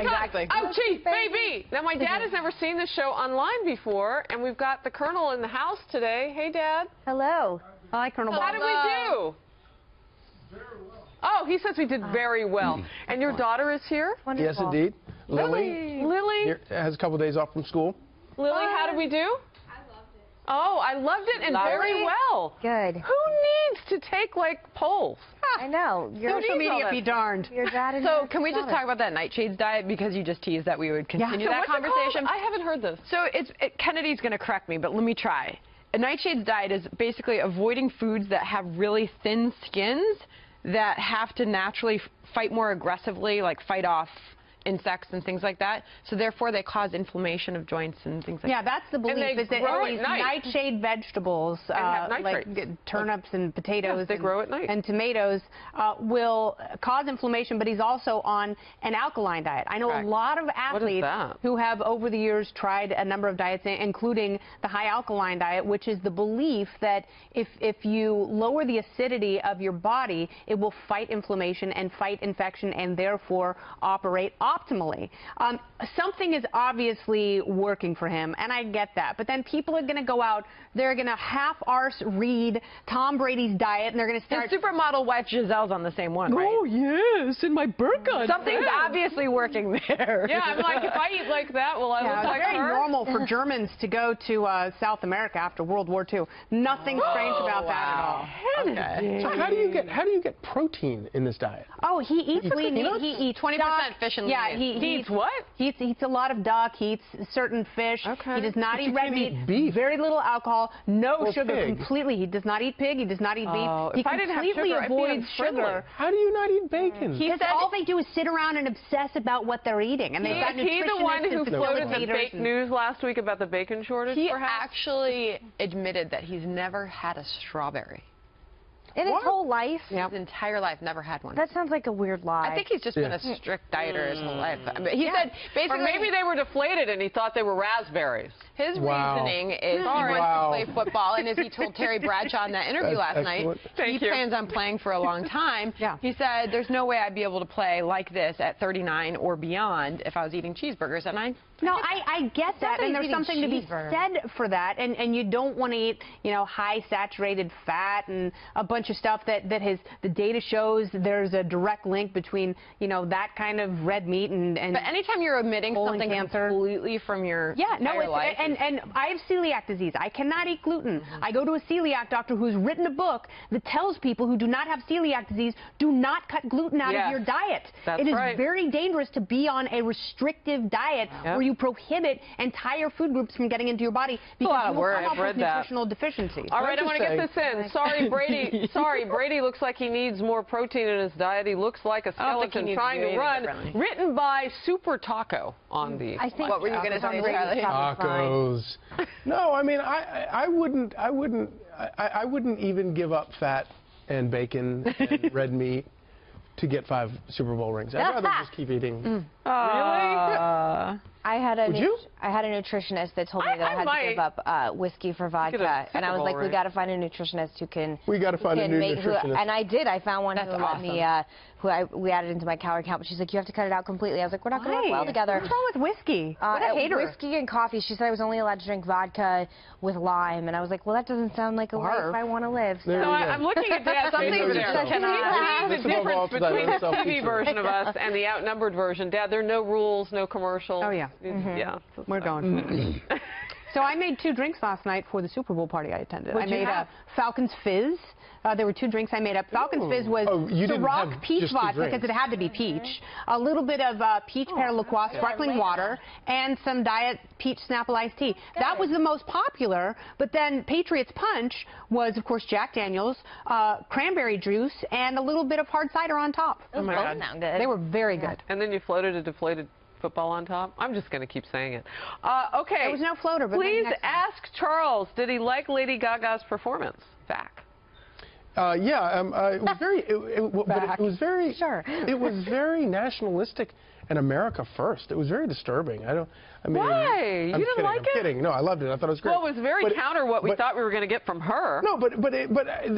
exactly. Oh, gee, baby. Now, my dad has never seen this show online before, and we've got the Colonel in the house today. Hey, Dad. Hello. Hi, Colonel. How did we do? Very well. Oh, he says we did very well. And your daughter is here? Wonderful. Yes, indeed. Lily has a couple days off from school. Lily, how did we do? Oh, I loved it and very well. Good. Who needs to take, like, polls? I know. Social media be darned. Your dad is So can we just talk about that nightshades diet, because you just teased that we would continue that conversation? I haven't heard this. So Kennedy's going to correct me, but let me try. A nightshades diet is basically avoiding foods that have really thin skins that have to naturally fight more aggressively, like fight off insects and things like that. So therefore, they cause inflammation of joints and things like that. Yeah, that's the belief, is that these nightshade vegetables, like turnips and potatoes and tomatoes, will cause inflammation, but he's also on an alkaline diet. I know a lot of athletes who have over the years tried a number of diets, including the high alkaline diet, which is the belief that if you lower the acidity of your body, it will fight inflammation and fight infection and therefore operate optimally. Something is obviously working for him, and I get that. But then people are going to go out, they're going to half-arse read Tom Brady's diet, and they're going to start... His supermodel wife Giselle's on the same one, right? Oh, yes, in my burqa. Something's obviously working there. Yeah, I'm like, if I eat like that, will I look like her? It's very normal for Germans to go to South America after World War II. Nothing strange about that at all. Okay. So how do you get protein in this diet? Oh, he eats lean meat. He eats 20% fish and lean. Yeah, he eats what? He eats a lot of duck. He eats certain fish. Okay. He does not eat red meat. Beef. Very little alcohol. No sugar. Pig. Completely. He does not eat pig. He does not eat beef. He completely avoids sugar. How do you not eat bacon? Because all they do is sit around and obsess about what they're eating. And they've got Is he the one who floated the fake news last week about the bacon shortage? He actually admitted that he's never had a strawberry. In his whole life? His entire life, never had one. That sounds like a weird lie. I think he's just been a strict dieter his whole life. I mean, he said basically... Or maybe they were deflated and he thought they were raspberries. His reasoning is he wants to play football, and as he told Terry Bradshaw in that interview last night, he plans on playing for a long time. He said, there's no way I'd be able to play like this at 39 or beyond if I was eating cheeseburgers, and I get that, and there's something to be said for that, and you don't want to eat, high saturated fat and a bunch of stuff that the data shows there's a direct link between, that kind of red meat and But anytime you're omitting something completely from your entire life. And I have celiac disease. I cannot eat gluten. I go to a celiac doctor who's written a book that tells people who do not have celiac disease, do not cut gluten out of your diet. It is very dangerous to be on a restrictive diet where you prohibit entire food groups from getting into your body because you will come up with nutritional deficiencies. All right, I want to get this in. Sorry, Brady. Sorry, Brady looks like he needs more protein in his diet. He looks like a skeleton trying to run. Written by Super Taco on the... What were you going to say, Charlie? Tacos. No, I mean, I wouldn't even give up fat and bacon and red meat to get 5 Super Bowl rings. I'd rather just keep eating. Really? I had a nutritionist that told me that I had to give up whiskey for vodka, and I was like, we got to find a nutritionist who can. We got to find a new nutritionist. And I did. I found one who let me. We added into my calorie count, but she's like, you have to cut it out completely. I was like, we're not going to work well together. What's wrong with whiskey? What a hater. Whiskey and coffee. She said I was only allowed to drink vodka with lime, and I was like, well, that doesn't sound like a life I want to live. So I'm looking at Dad. Something the difference between the TV version of us and the outnumbered version. Dad, there are no rules, no commercials. Oh yeah. Yeah. We're going. So I made 2 drinks last night for the Super Bowl party I attended. I made a Falcons Fizz. There were 2 drinks I made up. Falcons Fizz was Ciroc peach vodka because it had to be peach. A little bit of peach pear liqueur, sparkling water, and some diet peach Snapple iced tea. That was the most popular. But then Patriots Punch was, of course, Jack Daniels, cranberry juice, and a little bit of hard cider on top. Oh my God. Good. They were very good. And then you floated a deflated football on top? I'm just going to keep saying it. Okay. There was no floater. But please ask Charles, did he like Lady Gaga's performance? Back. It was very. It was very. Sure. It was very nationalistic and America First. It was very disturbing. I mean, why? You didn't like it? I'm kidding. No, I loved it. I thought it was great. Well, it was very counter what we thought we were going to get from her. No, but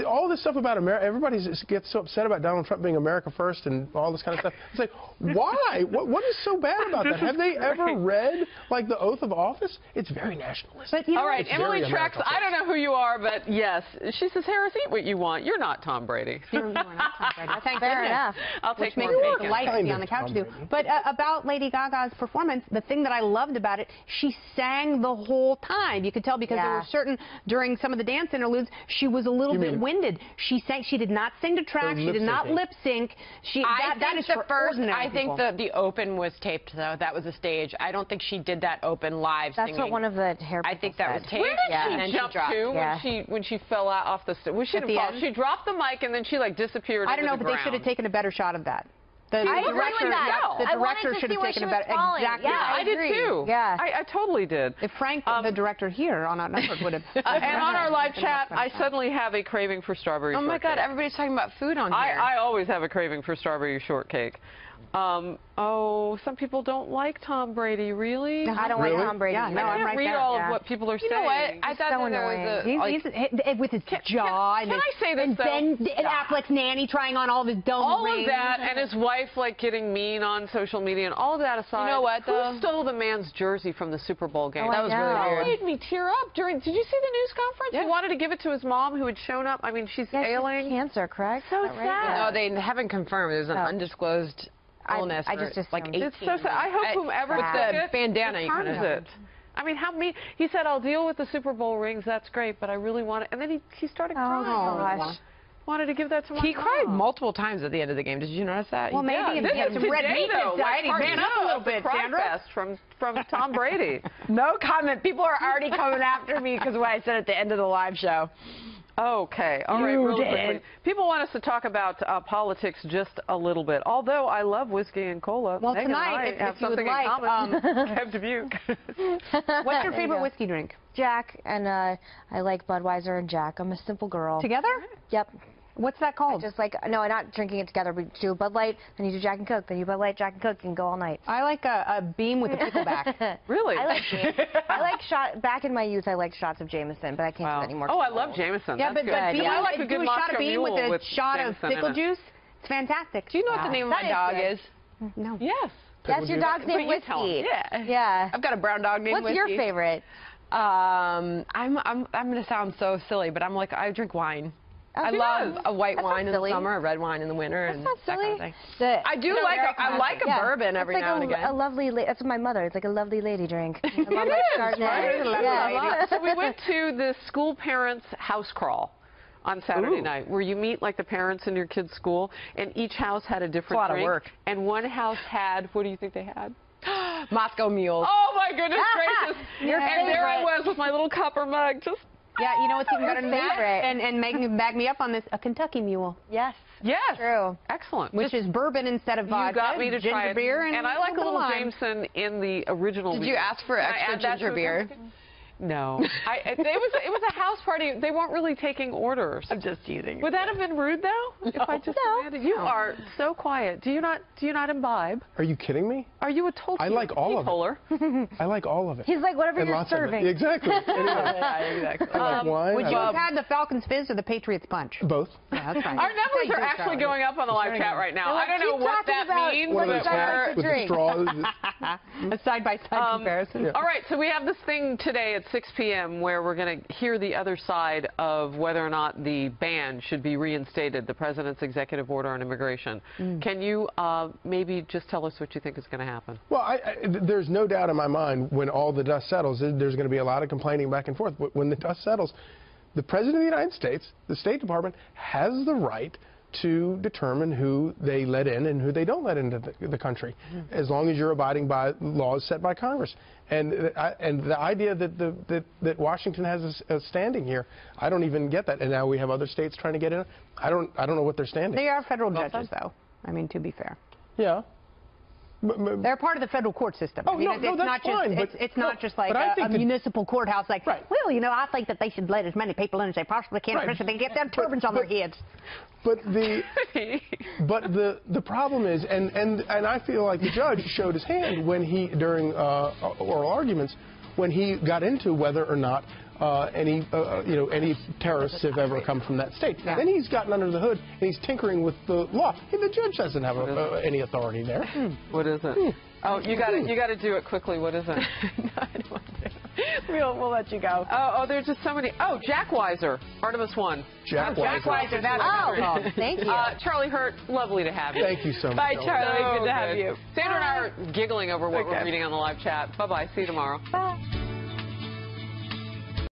all this stuff about America, everybody gets so upset about Donald Trump being America First and all this kind of stuff. It's like, why? What is so bad about that? Have they ever read like the oath of office? It's very nationalistic. All right, Emily Trex, I don't know who you are, but yes, she says, Harris, eat what you want. You're not Tom Brady. You're not Tom Brady. Thank Fair enough. I'll take more bacon. Light to be on the couch too. But about Lady Gaga's performance, the thing that I loved about it, she sang the whole time. You could tell because there were certain, during some of the dance interludes, she was a little bit winded. She sang. She did not sing to track. She did not lip sync. That is for ordinary people. I think the open was taped though. That was a stage. I don't think she did that open live singing. That's what one of the hair people I think that was taped. Where did she jump to when she fell out off the stage? She dropped the mic and then she like disappeared. I don't know, but they should have taken a better shot of that. The director should have taken a better. Exactly. Yeah, I did too. Yeah, I totally did. If Frank, the director here on our network, would have. And on our live chat, I suddenly have a craving for strawberry shortcake. Oh my God, everybody's talking about food on here. I always have a craving for strawberry shortcake. Some people don't like Tom Brady. Really? I don't like Tom Brady. Yeah, no, I can't read all of what people are saying. You know what? I thought so annoying. He's with his jaw. Can I say this, though? And Ben Affleck's nanny trying on all of his dumb rings. All of that, and his wife like getting mean on social media, and all of that aside, you know what, though? Who stole the man's jersey from the Super Bowl game? That was really weird. It made me tear up during. Did you see the news conference? Yeah. He wanted to give it to his mom, who had shown up. I mean, she's ailing. Cancer, correct? So sad. No, they haven't confirmed. There's an undisclosed illness. I just like 18. It's so sad. I hope whomever with the bandana returns it. I mean, he said, I'll deal with the Super Bowl rings. That's great, but I really want it. And then he started crying. Oh, gosh. Wanted to give that to my mom. He cried multiple times at the end of the game. Did you notice that? Well, maybe if he had some red meat in his diet, he ran up a little bit, Sandra. From Tom Brady. No comment. People are already coming after me because of what I said at the end of the live show. Okay, all right, really quickly. People want us to talk about politics just a little bit. Although I love whiskey and cola. Well, Meghan tonight, and I have if you would something like, in common. Kev Dubuque. What's your favorite whiskey drink? Jack, and I like Budweiser and Jack. I'm a simple girl. Together? Yep. What's that called? Just like, no, I'm not drinking it together. We do Bud Light, then you do Jack and Coke, then you Bud Light, Jack and Coke, and go all night. I like a Beam with a pickleback. Really? I like back in my youth, I liked shots of Jameson, but I can't do that anymore. Oh, I love Jameson. Yeah, That's but Beam, I like a good do a shot of Moscow Beam Mule with a shot of Jameson pickle juice. It's fantastic. Do you know what the name of my dog is? No. Yes. That's your dog's name, Whiskey. Yeah. I've got a brown dog named Whiskey. What's your favorite? I'm gonna sound so silly, but I drink wine. I love a white wine in the summer, a red wine in the winter, and that kind of thing. I do like a bourbon every now and again. A lovely, that's what my mother. It's like a lovely lady drink. It is, right? So we went to the school parents' house crawl on Saturday night, where you meet like the parents in your kid's school, and each house had a different drink. It's a lot of work. And one house had, what do you think they had? Moscow Mules. Oh my goodness gracious! And there I was with my little copper mug, just. Yeah, you know what's even better than that? And Megan bagged me up on this, a Kentucky Mule. Yes. Yes. True. Excellent. Which is bourbon instead of vodka. You got me to try it. Beer and I like a little Jameson in the original. Did you ask for extra ginger beer? No. It was a house party. They weren't really taking orders. I'm just teasing. Would that have been rude though? If I just demanded? You are so quiet. Do you not imbibe? Are you kidding me? Are you a total? I like all of it. I like all of it. He's like whatever you're serving. Exactly. Yeah, exactly. I like wine. Would you have had the Falcons Fizz or the Patriots Punch? Both. Yeah, that's right. Our numbers are actually going up on the live chat right now. I don't know what that means. One of those with the straws. A side-by-side comparison. Yeah. All right, so we have this thing today at 6 p.m. where we're going to hear the other side of whether or not the ban should be reinstated, the president's executive order on immigration. Can you maybe just tell us what you think is going to happen? Well, there's no doubt in my mind when all the dust settles, there's going to be a lot of complaining back and forth. But when the dust settles, the President of the United States, the State Department, has the right to determine who they let in and who they don't let into the country, as long as you're abiding by laws set by Congress. And the idea that Washington has a standing here, I don't even get that. And now we have other states trying to get in. I don't know what they're standing. They are federal judges, though. I mean, to be fair. Yeah. They're part of the federal court system. Oh, I mean, no, that's fine. It's not just like a municipal courthouse like, well, you know, I think that they should let as many people in as they possibly can, especially if they get them turbans on their heads. But the problem is, and I feel like the judge showed his hand when he, during oral arguments, when he got into whether or not any terrorists have ever come from that state. Yeah. Then he's gotten under the hood and he's tinkering with the law. And the judge doesn't have any authority there. What is it? Oh, you got to do it quickly. What is it? No, I don't want to. We'll let you go. Oh, there's just so many. Oh, Jack Weiser, Artemis 1. Jack Weiser. Thank you. Charlie Hurt, lovely to have you. Thank you so much. Bye, Charlie. Good to have you. Sandra and I are giggling over what we're reading on the live chat. Bye-bye. See you tomorrow. Bye.